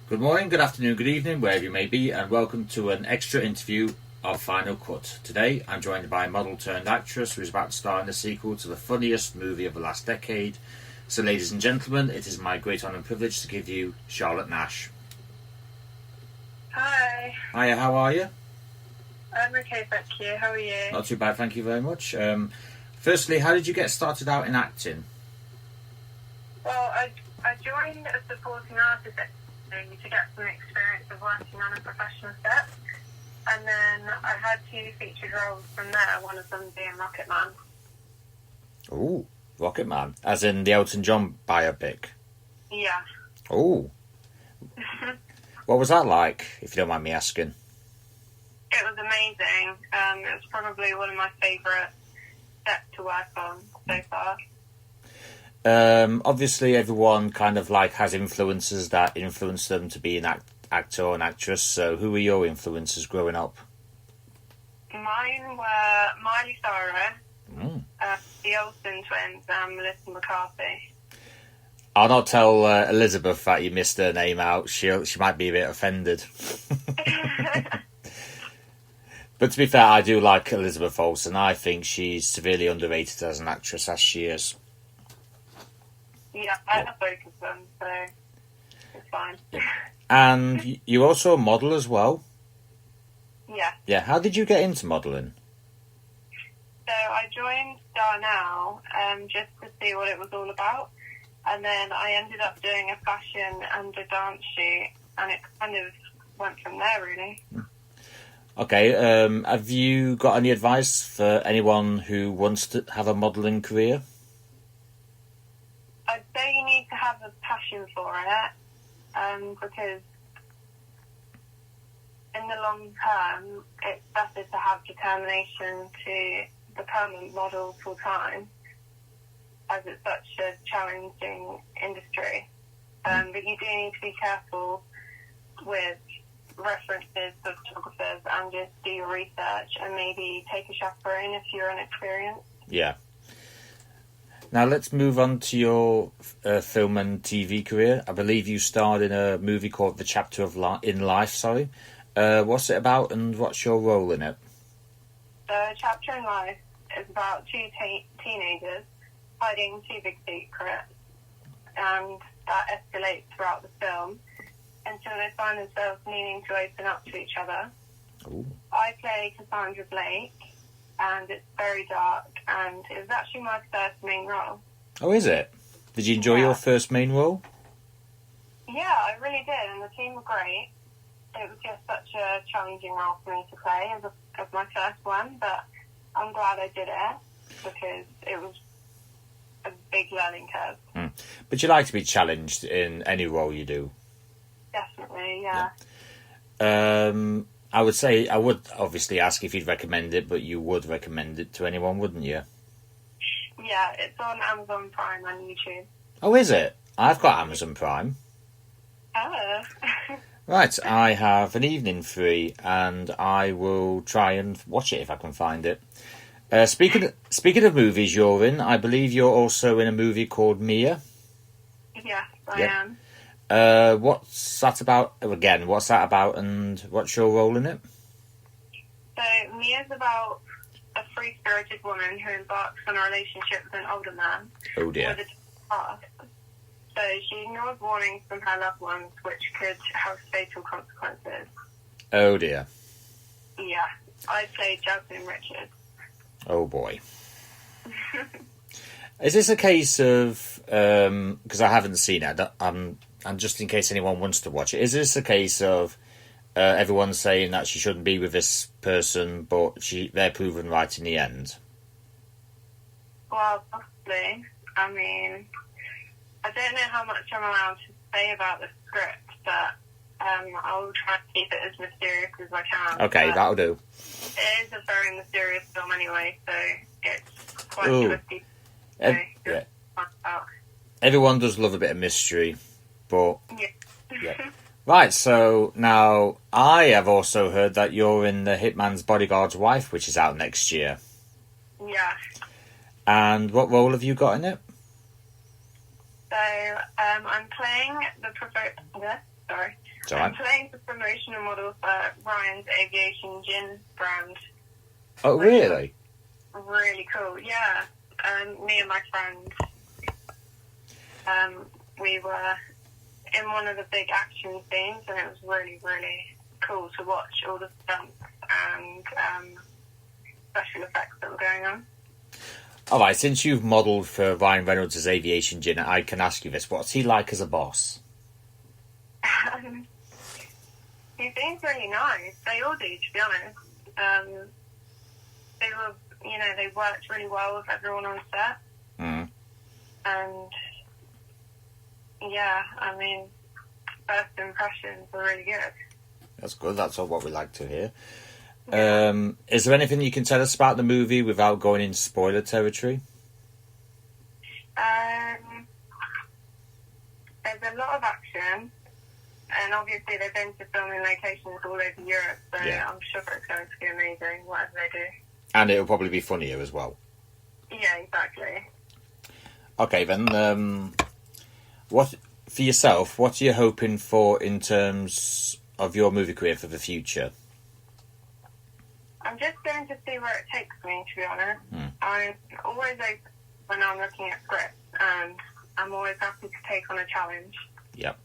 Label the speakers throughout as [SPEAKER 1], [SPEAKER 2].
[SPEAKER 1] Good morning, good afternoon, good evening, wherever you may be, and welcome to an extra interview of Final Cut. Today, I'm joined by a model-turned-actress who is about to star in the sequel to the funniest movie of the last decade. So, ladies and gentlemen, it is my great honour and privilege to give you Charlotte Nash.
[SPEAKER 2] Hi.
[SPEAKER 1] Hiya, how are you?
[SPEAKER 2] I'm okay, thank you. How are you?
[SPEAKER 1] Not too bad, thank you very much. Firstly, how did you get started out in acting?
[SPEAKER 2] Well, I joined as supporting artist to get some experience of working on a professional set, and then I had 2 featured roles from there, one of them being Rocket Man.
[SPEAKER 1] Ooh, Rocket Man, as in the Elton John biopic?
[SPEAKER 2] Yeah.
[SPEAKER 1] Ooh. What was that like, if you don't mind me asking?
[SPEAKER 2] It was amazing. It was probably one of my favourite sets to work on so far.
[SPEAKER 1] Obviously, everyone kind of like has influences that influence them to be an actor or an actress. So, who were your influences growing up?
[SPEAKER 2] Mine were Miley Cyrus, the Olsen twins, and Melissa McCarthy.
[SPEAKER 1] I'll not tell Elizabeth that you missed her name out. She might be a bit offended. But to be fair, I do like Elizabeth Olsen. I think she's severely underrated as an actress, as she is.
[SPEAKER 2] Yeah, I have both of them, so it's fine.
[SPEAKER 1] And you're also a model as well?
[SPEAKER 2] Yeah.
[SPEAKER 1] Yeah, how did you get into modelling?
[SPEAKER 2] So I joined Star Now just to see what it was all about, and then I ended up doing a fashion and a dance shoot, and it kind of went from there, really.
[SPEAKER 1] Okay, have you got any advice for anyone who wants to have a modelling career?
[SPEAKER 2] I'd say you need to have a passion for it, because in the long term, it's better to have determination to become a model full time, as it's such a challenging industry. But you do need to be careful with references of photographers and just do your research and maybe take a chaperone if you're inexperienced. Yeah.
[SPEAKER 1] Now let's move on to your film and TV career. I believe you starred in a movie called The Chapter of in Life. What's it about and what's your role in it?
[SPEAKER 2] The Chapter in Life is about 2 teenagers hiding 2 big secrets, and that escalates throughout the film until they find themselves needing to open up to each other.
[SPEAKER 1] Ooh.
[SPEAKER 2] I play Cassandra Blake, and it's very dark, and it was actually my first main role.
[SPEAKER 1] Oh, is it? Did you enjoy your first main role?
[SPEAKER 2] Yeah, I really did, and the team were great. It was just such a challenging role for me to play as my first one, but I'm glad I did it because it was a big learning curve.
[SPEAKER 1] But you like to be challenged in any role you do?
[SPEAKER 2] Definitely, yeah.
[SPEAKER 1] I would say, I would obviously ask if you'd recommend it, but you would recommend it to anyone, wouldn't you?
[SPEAKER 2] Yeah, it's on Amazon Prime and YouTube.
[SPEAKER 1] Oh, is it? I've got Amazon Prime.
[SPEAKER 2] Oh.
[SPEAKER 1] Right, I have an evening free, and I will try and watch it if I can find it. Speaking of movies you're in, I believe you're also in a movie called Mia.
[SPEAKER 2] Yes, I am.
[SPEAKER 1] What's that about? Again, what's that about, and what's your role in it?
[SPEAKER 2] So, Mia's about a free-spirited woman who embarks on a relationship with an older man.
[SPEAKER 1] Oh dear.
[SPEAKER 2] With a past. So she ignores warnings from her loved ones, which could have fatal consequences.
[SPEAKER 1] Oh dear.
[SPEAKER 2] Yeah, I played Jasmine Richards.
[SPEAKER 1] Oh boy. Is this a case of, because I haven't seen it, and just in case anyone wants to watch it, is this a case of everyone saying that she shouldn't be with this person, but they're proven right in the end?
[SPEAKER 2] Well, possibly. I mean, I don't know how much I'm allowed to say about the script, but I'll try to keep it as mysterious as I can.
[SPEAKER 1] Okay, that'll do.
[SPEAKER 2] It is a very mysterious film anyway, so it's quite twisty.
[SPEAKER 1] Yeah. Everyone does love a bit of mystery, but yeah. Right, so now I have also heard that you're in the Hitman's Wife, which is out next year.
[SPEAKER 2] Yeah.
[SPEAKER 1] And what role have you got in it?
[SPEAKER 2] So I'm playing
[SPEAKER 1] So
[SPEAKER 2] I'm playing the promotional model for Ryan's Aviation Gin brand.
[SPEAKER 1] Oh, really?
[SPEAKER 2] Really cool, yeah. Me and my friend, we were in one of the big action scenes, and it was really, really cool to watch all the stunts and special effects that were going on.
[SPEAKER 1] All right, since you've modelled for Ryan Reynolds' Aviation Gin, I can ask you this. What's he like as a boss?
[SPEAKER 2] He seems really nice. They all do, to be honest. They were, they worked really well with everyone on set.
[SPEAKER 1] Mm.
[SPEAKER 2] And, yeah, I mean, first impressions were really good.
[SPEAKER 1] That's good. That's all what we like to hear.
[SPEAKER 2] Yeah.
[SPEAKER 1] Is there anything you can tell us about the movie without going into spoiler territory?
[SPEAKER 2] There's a lot of action, and obviously they've been to filming locations all over Europe, so
[SPEAKER 1] Yeah.
[SPEAKER 2] I'm sure it's going to be amazing, whatever they do.
[SPEAKER 1] And it'll probably be funnier as well.
[SPEAKER 2] Yeah, exactly.
[SPEAKER 1] Okay, then, what for yourself, what are you hoping for in terms of your movie career for the future?
[SPEAKER 2] I'm just going to see where it takes me, to be honest. I'm always open when I'm looking at scripts, and I'm always happy to take on a challenge.
[SPEAKER 1] Yep.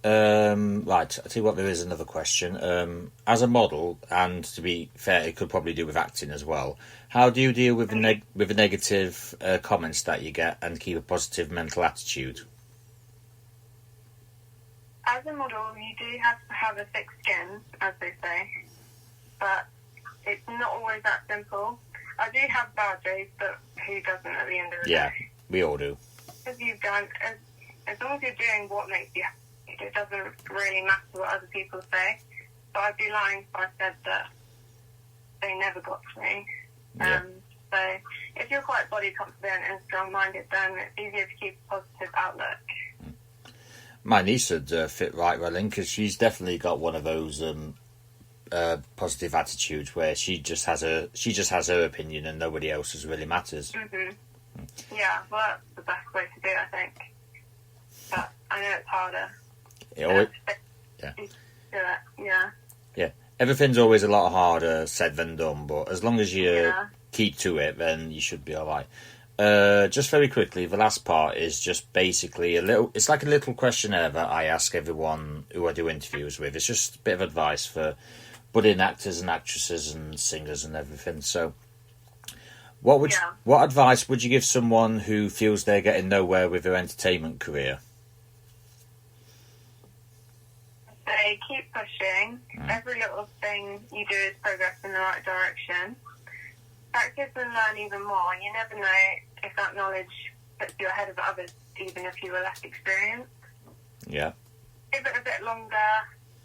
[SPEAKER 1] Right, I'll tell you what, there is another question. As a model, and to be fair, it could probably do with acting as well, how do you deal with the negative comments that you get and keep a positive mental attitude?
[SPEAKER 2] As a model, you do have to have a thick skin, as they say, but it's not always that simple. I do have bad days, but who doesn't at the end of the
[SPEAKER 1] Yeah,
[SPEAKER 2] day?
[SPEAKER 1] we all do.
[SPEAKER 2] As you've done, as long as you're doing what makes you happy, it doesn't really matter what other people say. But I'd be lying if I said that they never got to me.
[SPEAKER 1] Yeah.
[SPEAKER 2] So if you're quite body confident and strong-minded, then it's easier to keep a positive outlook.
[SPEAKER 1] My niece would fit right well in, because she's definitely got one of those positive attitudes where she just has her opinion and nobody else's really matters.
[SPEAKER 2] Mm-hmm. Yeah, well, that's the best way to do it, I think. But I know it's harder.
[SPEAKER 1] Yeah. Everything's always a lot harder said than done, but as long as you keep to it, then you should be all right. Just very quickly, the last part is just basically it's like a little questionnaire that I ask everyone who I do interviews with. It's just a bit of advice for budding actors and actresses and singers and everything. So what advice would you give someone who feels they're getting nowhere with their entertainment career?
[SPEAKER 2] They keep pushing. Every little thing you do is progress in the right direction. Practice and learn even more. You never know if that knowledge puts you ahead of others, even if you were less experienced.
[SPEAKER 1] Yeah.
[SPEAKER 2] Give it a bit longer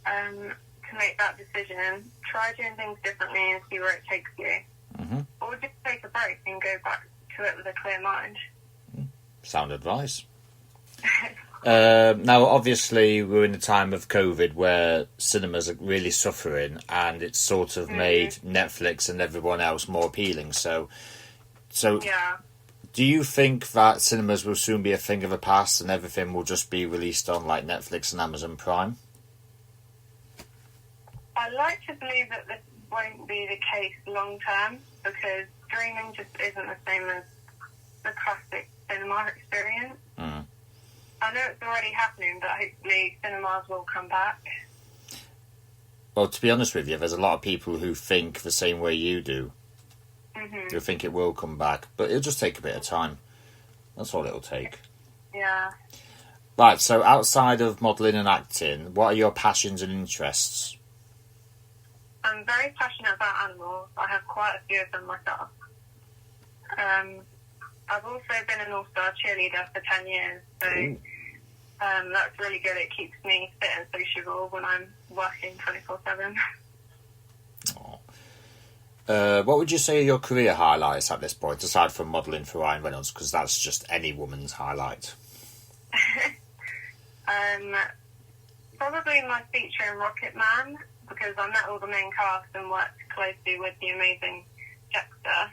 [SPEAKER 2] to make that decision. Try doing things differently and see where it takes you. Mm-hmm. Or just take a break and go back to it with a clear mind.
[SPEAKER 1] Sound advice. Now, obviously, we're in a time of COVID where cinemas are really suffering, and it's sort of made Netflix and everyone else more appealing. So, do you think that cinemas will soon be a thing of the past and everything will just be released on like Netflix and Amazon Prime?
[SPEAKER 2] I like to believe that this won't be the case long term, because streaming just isn't the same as the classic cinema experience. I know it's already happening, but hopefully cinemas will come back.
[SPEAKER 1] Well, to be honest with you, there's a lot of people who think the same way you do. Mm-hmm. Who think it will come back, but it'll just take a bit of time. That's all it'll take.
[SPEAKER 2] Yeah.
[SPEAKER 1] Right, so outside of modelling and acting, what are your passions and interests?
[SPEAKER 2] I'm very passionate about animals. I have quite a few of them myself. I've also been an all-star cheerleader for 10 years, so that's really good. It keeps me fit and sociable when I'm working 24/7.
[SPEAKER 1] What would you say are your career highlights at this point, aside from modelling for Ryan Reynolds, because that's just any woman's highlight?
[SPEAKER 2] Probably my feature in Rocket Man, because I met all the main cast and worked closely with the amazing Dexter.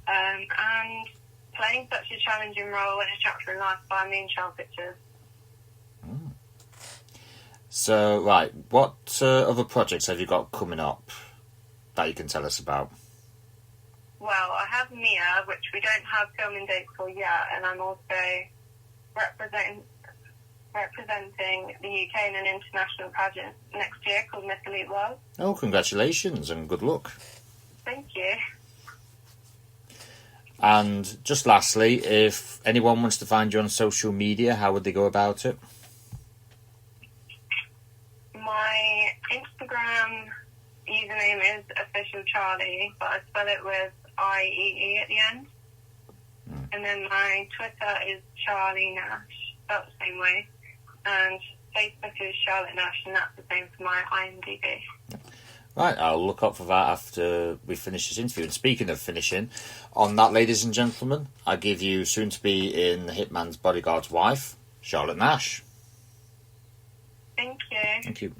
[SPEAKER 2] And playing such a challenging role in A Chapter in Life by Moonchild Pictures.
[SPEAKER 1] So, right, what other projects have you got coming up that you can tell us about?
[SPEAKER 2] Well, I have Mia, which we don't have filming dates for yet, and I'm also representing the UK in an international pageant next year called Miss Elite World.
[SPEAKER 1] Oh, congratulations and good luck.
[SPEAKER 2] Thank you.
[SPEAKER 1] And just lastly, if anyone wants to find you on social media, how would they go about it?
[SPEAKER 2] My Instagram username is officialcharlie, but I spell it with IEE at the end. And then my Twitter is Charlie Nash, spelled the same way. And Facebook is Charlotte Nash, and that's the same for my IMDb.
[SPEAKER 1] Right, I'll look up for that after we finish this interview. And speaking of finishing, on that, ladies and gentlemen, I give you soon-to-be in Hitman's Bodyguard's wife, Charlotte Nash.
[SPEAKER 2] Thank you.
[SPEAKER 1] Thank you.